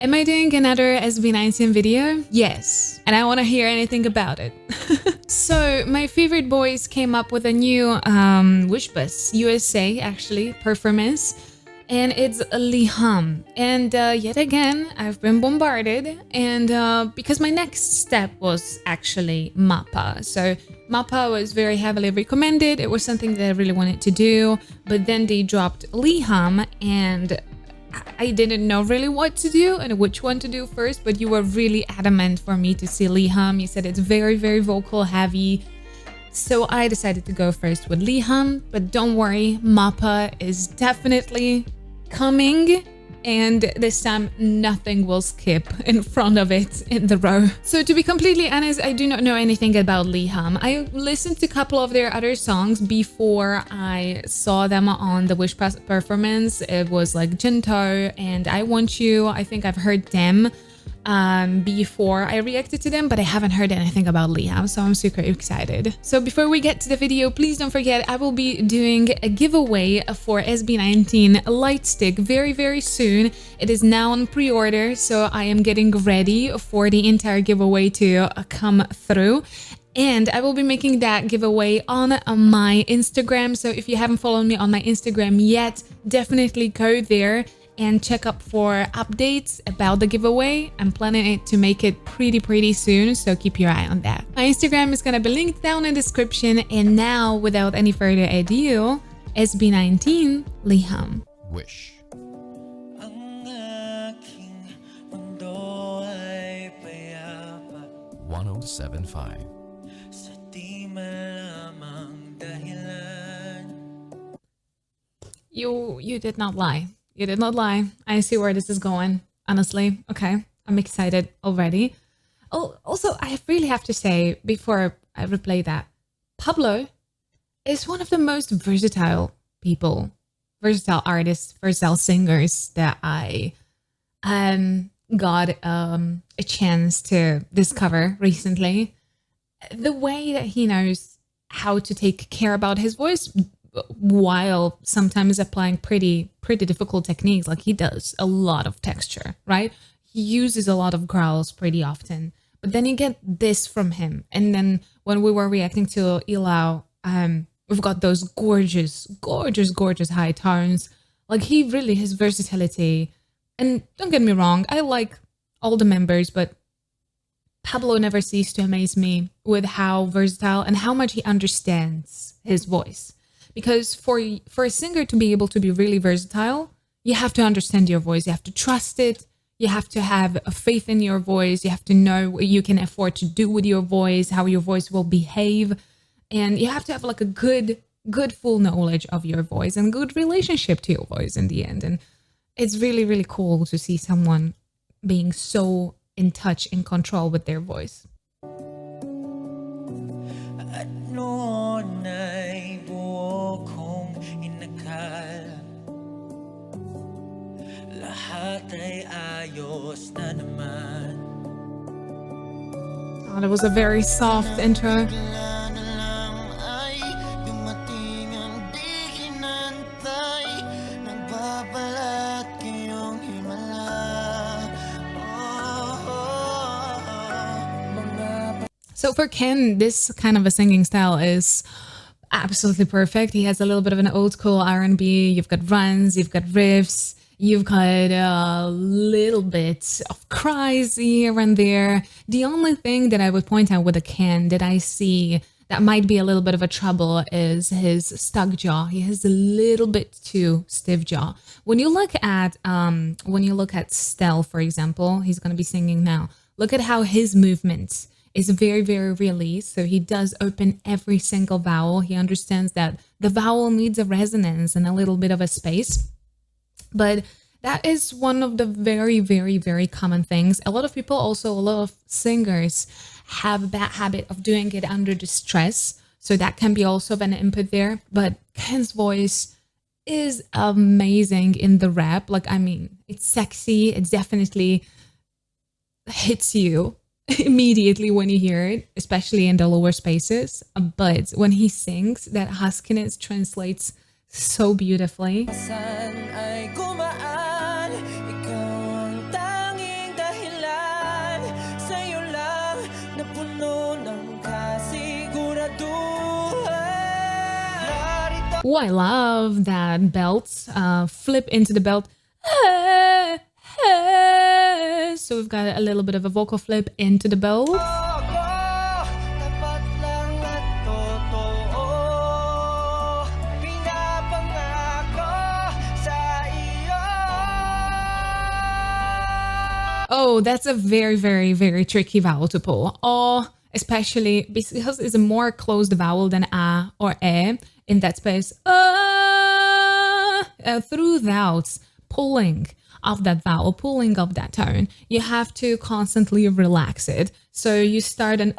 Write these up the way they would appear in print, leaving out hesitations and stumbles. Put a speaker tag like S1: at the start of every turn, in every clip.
S1: Am I doing another SB19 video? Yes, and I want to hear anything about it. So my favorite boys came up with a new WISHBUS USA actually performance, and it's LIHAM. And yet again, I've been bombarded, and because my next step was actually MAPA. So MAPA was very heavily recommended. It was something that I really wanted to do, but then they dropped LIHAM, and I didn't know really what to do and which one to do first, but you were really adamant for me to see LIHAM. You said it's very, very vocal heavy. So I decided to go first with LIHAM, but don't worry, MAPA is definitely coming, and this time nothing will skip in front of it in the row. So to be completely honest, I do not know anything about LIHAM. I listened to a couple of their other songs before I saw them on the WISHBUS performance. It was like Gento and I Want You. I think I've heard them before I reacted to them, but I haven't heard anything about LIHAM, so I'm super excited. So before we get to the video, please don't forget I will be doing a giveaway for SB19 Light Stick very, very soon. It is now on pre-order, so I am getting ready for the entire giveaway to come through. And I will be making that giveaway on my Instagram, so if you haven't followed me on my Instagram yet, definitely go there and check up for updates about the giveaway. I'm planning it to make it pretty soon, so keep your eye on that. My Instagram is gonna be linked down in the description, and now without any further ado, SB19 LIHAM.
S2: Wish. 107.5.
S1: You did not lie. You did not lie. I see where this is going, honestly. Okay, I'm excited already. Oh, also, I really have to say, before I replay that, Pablo is one of the most versatile people, versatile artists, versatile singers that I got a chance to discover recently. The way that he knows how to take care about his voice while sometimes applying pretty difficult techniques, like he does a lot of texture, right? He uses a lot of growls pretty often, but then you get this from him. And then when we were reacting to Ilau, we've got those gorgeous high tones. Like he really, his versatility. And don't get me wrong, I like all the members, but Pablo never ceased to amaze me with how versatile and how much he understands his voice. Because for a singer to be able to be really versatile, you have to understand your voice. You have to trust it. You have to have a faith in your voice. You have to know what you can afford to do with your voice, how your voice will behave. And you have to have like a good full knowledge of your voice and good relationship to your voice in the end. And it's really cool to see someone being so in touch, in control with their voice. Oh, that was a very soft intro. So for Ken, this kind of a singing style is absolutely perfect. He has a little bit of an old school R&B. You've got runs, you've got riffs, you've got a little bit of cries here and there. The only thing that I would point out with a Ken that I see that might be a little bit of a trouble is his stuck jaw. He has a little bit too stiff jaw. When you look at Stell, for example, he's going to be singing now. Look at how his movements is very released. So he does open every single vowel. He understands that the vowel needs a resonance and a little bit of a space. But that is one of the very common things. A lot of people, also a lot of singers, have a bad habit of doing it under distress. So that can be also an input there. But Ken's voice is amazing in the rap. Like, I mean, it's sexy. It definitely hits you immediately when you hear it, especially in the lower spaces. But when he sings, that huskiness translates so beautifully. Oh, I love that belt. Flip into the belt. So we've got a little bit of a vocal flip into the belt. Oh, that's a very, very, very tricky vowel to pull. Oh, especially because it's a more closed vowel than a or e in that space. Throughout pulling of that vowel, pulling of that tone, you have to constantly relax it. So you start an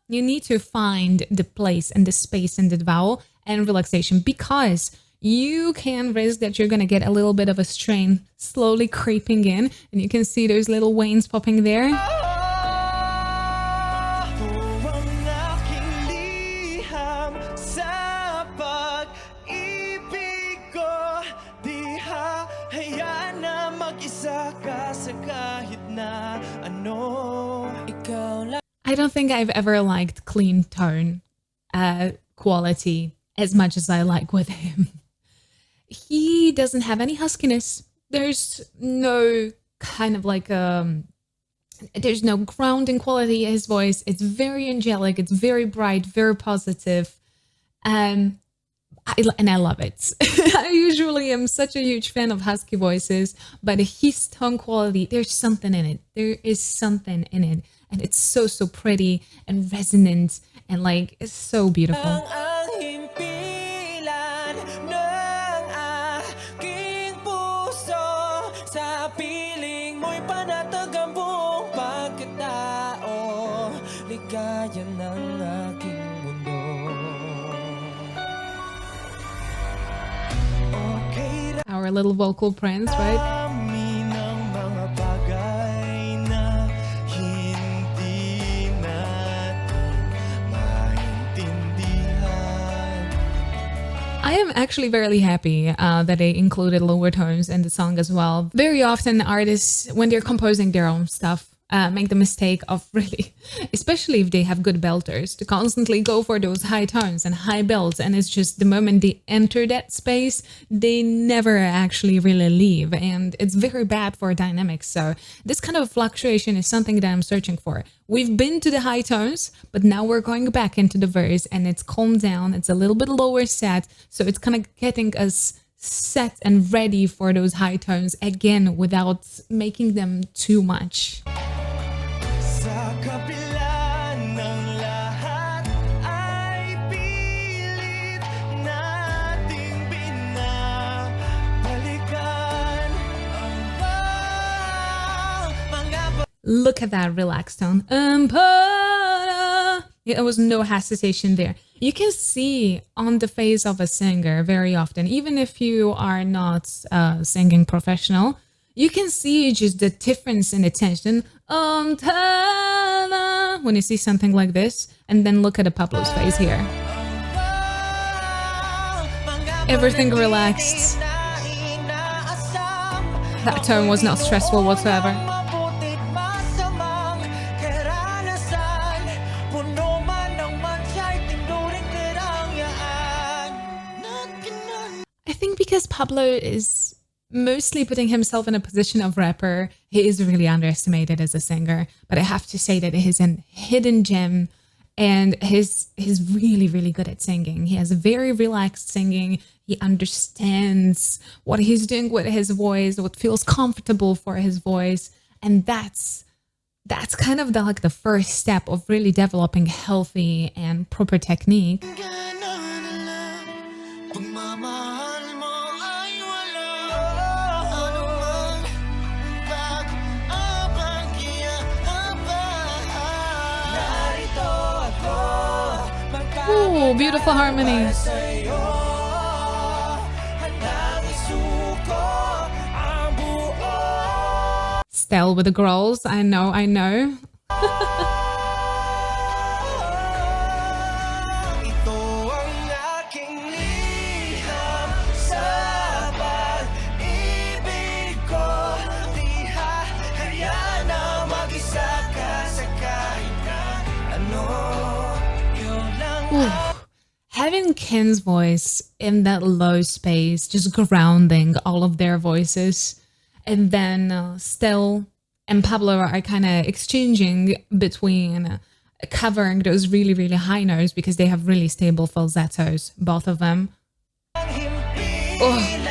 S1: you need to find the place and the space in the vowel and relaxation, because you can risk that you're going to get a little bit of a strain slowly creeping in, and you can see those little veins popping there. I don't think I've ever liked clean tone quality as much as I like with him. He doesn't have any huskiness. There's no kind of like there's no grounding quality in his voice. It's very angelic, it's very bright, very positive. And I love it. I usually am such a huge fan of husky voices, but his tone quality, there's something in it. There is something in it. And it's so, so pretty and resonant and like, it's so beautiful. Our little vocal prince, right? I am actually very happy that they included lower tones in the song as well. Very often artists, when they're composing their own stuff, make the mistake of really, especially if they have good belters, to constantly go for those high tones and high belts. And it's just the moment they enter that space, they never actually really leave. And it's very bad for dynamics. So this kind of fluctuation is something that I'm searching for. We've been to the high tones, but now we're going back into the verse and it's calmed down. It's a little bit lower set. So it's kind of getting us set and ready for those high tones again without making them too much. Look at that relaxed tone. There was no hesitation there. You can see on the face of a singer very often, even if you are not a singing professional, you can see just the difference in attention when you see something like this. And then look at Pablo's face here. Everything relaxed. That tone was not stressful whatsoever. I think because Pablo is mostly putting himself in a position of rapper, he is really underestimated as a singer. But I have to say that he's a hidden gem, and he's really, really good at singing. He has a very relaxed singing. He understands what he's doing with his voice, what feels comfortable for his voice. And that's kind of the first step of really developing healthy and proper technique. Ooh, beautiful harmony. Stell with the growls. I know. Ooh, Ken's voice in that low space, just grounding all of their voices. And then Stell and Pablo are kind of exchanging between covering those really, really high notes because they have really stable falsettos, both of them. Oh.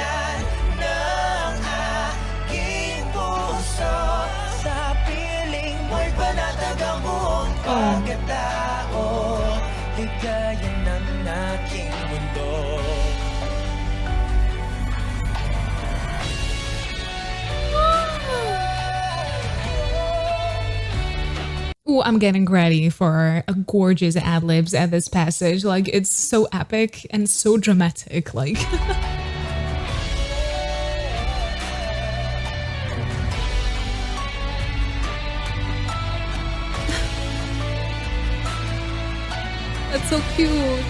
S1: Ooh, I'm getting ready for a gorgeous ad-libs at this passage. Like, it's so epic and so dramatic, like. That's so cute.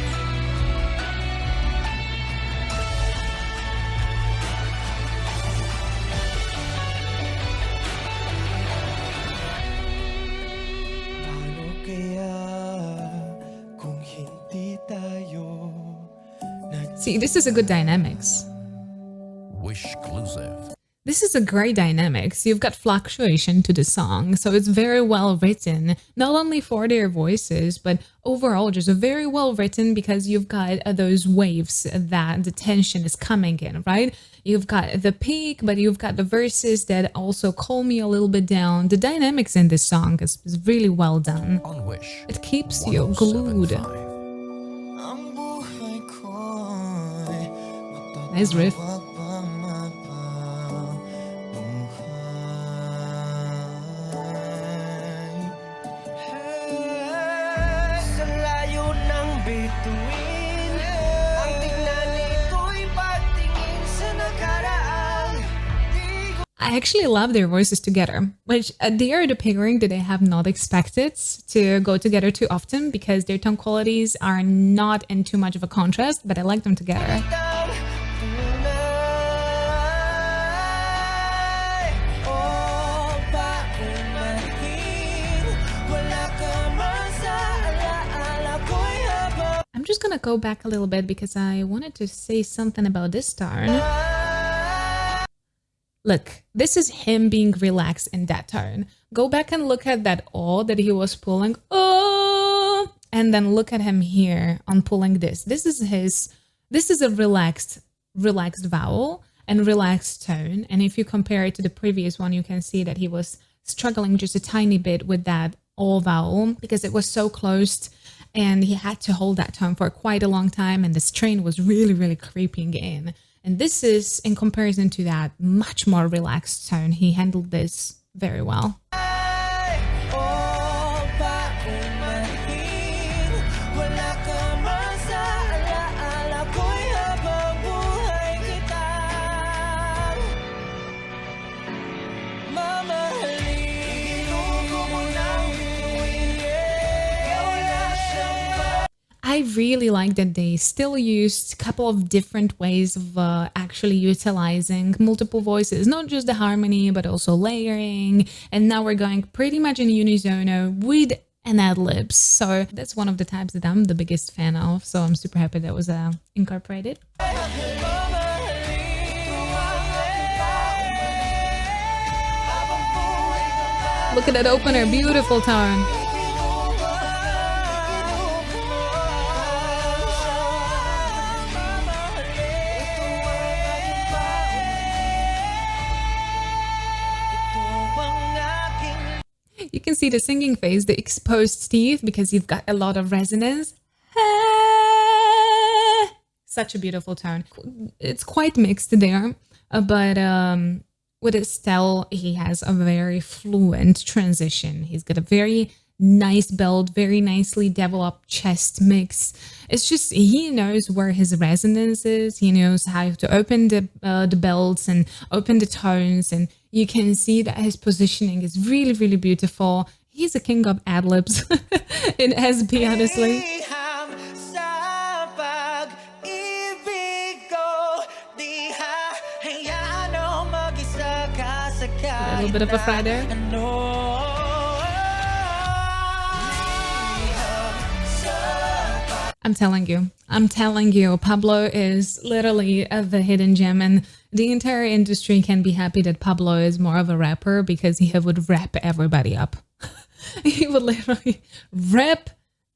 S1: See, this is a good dynamics.
S2: Wishclusive.
S1: This is a great dynamics. You've got fluctuation to the song, so it's very well written, not only for their voices, but overall just very well written because you've got those waves that the tension is coming in, right? You've got the peak, but you've got the verses that also calm you a little bit down. The dynamics in this song is really well done.
S2: On Wish.
S1: It keeps you glued.
S2: 107.5.
S1: Nice riff. I actually love their voices together, which they are the pairing that I have not expected to go together too often because their tone qualities are not in too much of a contrast, but I like them together. I'm just gonna go back a little bit because I wanted to say something about this tone. Look, this is him being relaxed in that tone. Go back and look at that oh that he was pulling. Oh, and then look at him here on pulling this. This is a relaxed vowel and relaxed tone. And if you compare it to the previous one, you can see that he was struggling just a tiny bit with that oh vowel because it was so closed and he had to hold that tone for quite a long time. And the strain was really, really creeping in. And this is, in comparison to that, much more relaxed tone. He handled this very well. I really like that they still used a couple of different ways of actually utilizing multiple voices, not just the harmony, but also layering. And now we're going pretty much in unisono with an ad-libs. So that's one of the types that I'm the biggest fan of. So I'm super happy that was incorporated. Look at that opener, beautiful tone. You can see the singing phase, the exposed teeth, because you've got a lot of resonance. Such a beautiful tone. It's quite mixed there, but with Estelle, he has a very fluent transition. He's got a very nice belt, very nicely developed chest mix. It's just, he knows where his resonance is. He knows how to open the belts and open the tones, and you can see that his positioning is really, really beautiful. He's a king of ad-libs in SB, honestly. A little bit of a fry there. I'm telling you, Pablo is literally the hidden gem, and the entire industry can be happy that Pablo is more of a rapper because he would rap everybody up. He would literally rap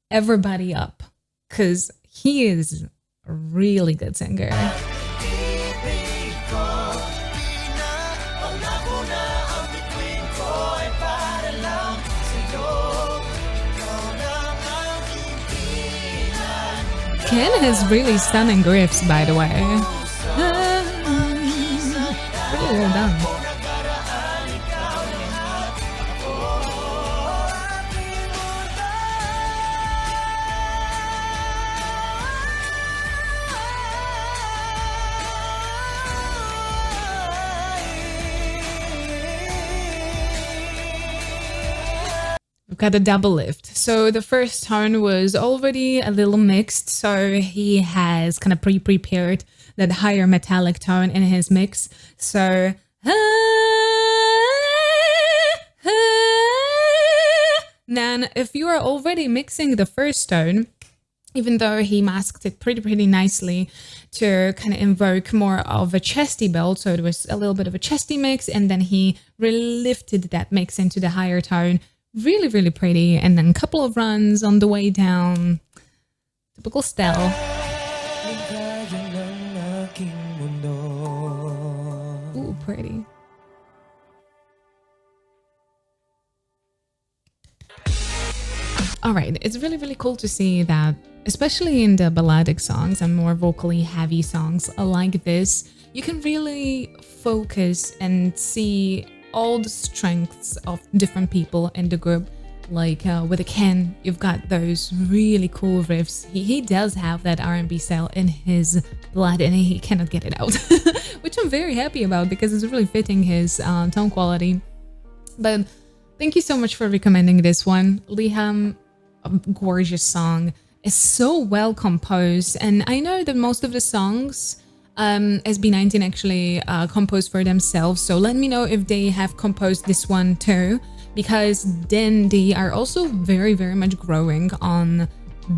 S1: everybody up because he is a really good singer. Ken has really stunning riffs, by the way. Really well done. We've got a double lift. So the first tone was already a little mixed, so he has kind of prepared that higher metallic tone in his mix. So then if you are already mixing the first tone, even though he masked it pretty nicely to kind of invoke more of a chesty belt, so it was a little bit of a chesty mix, and then he really lifted that mix into the higher tone. Really pretty, and then a couple of runs on the way down. Typical Stell. Ooh, pretty. All right, it's really cool to see that, especially in the balladic songs and more vocally heavy songs like this, you can really focus and see all the strengths of different people in the group. Like with a Ken, you've got those really cool riffs. He does have that R&B style in his blood and he cannot get it out, which I'm very happy about because it's really fitting his tone quality. But thank you so much for recommending this one. LIHAM, a gorgeous song. It's so well composed, and I know that most of the songs SB19 actually composed for themselves, so let me know if they have composed this one too, because then they are also very much growing on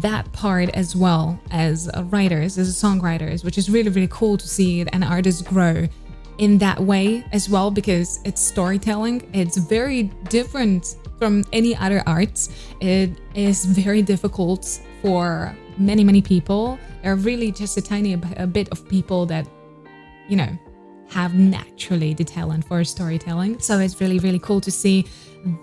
S1: that part as well as writers, as songwriters, which is really cool to see an artist grow in that way as well, because it's storytelling. It's very different from any other arts. It is very difficult for many people. There are really just a bit of people that, you know, have naturally the talent for storytelling. So it's really cool to see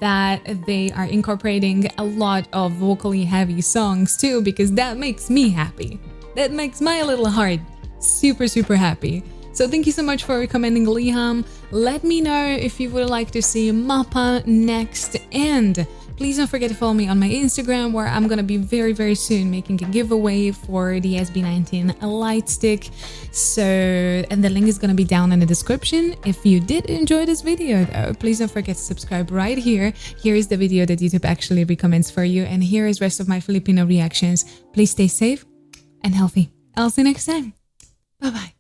S1: that they are incorporating a lot of vocally heavy songs too, because that makes me happy. That makes my little heart super happy. So thank you so much for recommending LIHAM. Let me know if you would like to see Mappa next, and please don't forget to follow me on my Instagram, where I'm gonna be very soon making a giveaway for the SB19 light stick. So, and the link is gonna be down in the description. If you did enjoy this video though, please don't forget to subscribe right here. Here is the video that YouTube actually recommends for you, and here is rest of my Filipino reactions. Please stay safe and healthy. I'll see you next time. Bye bye.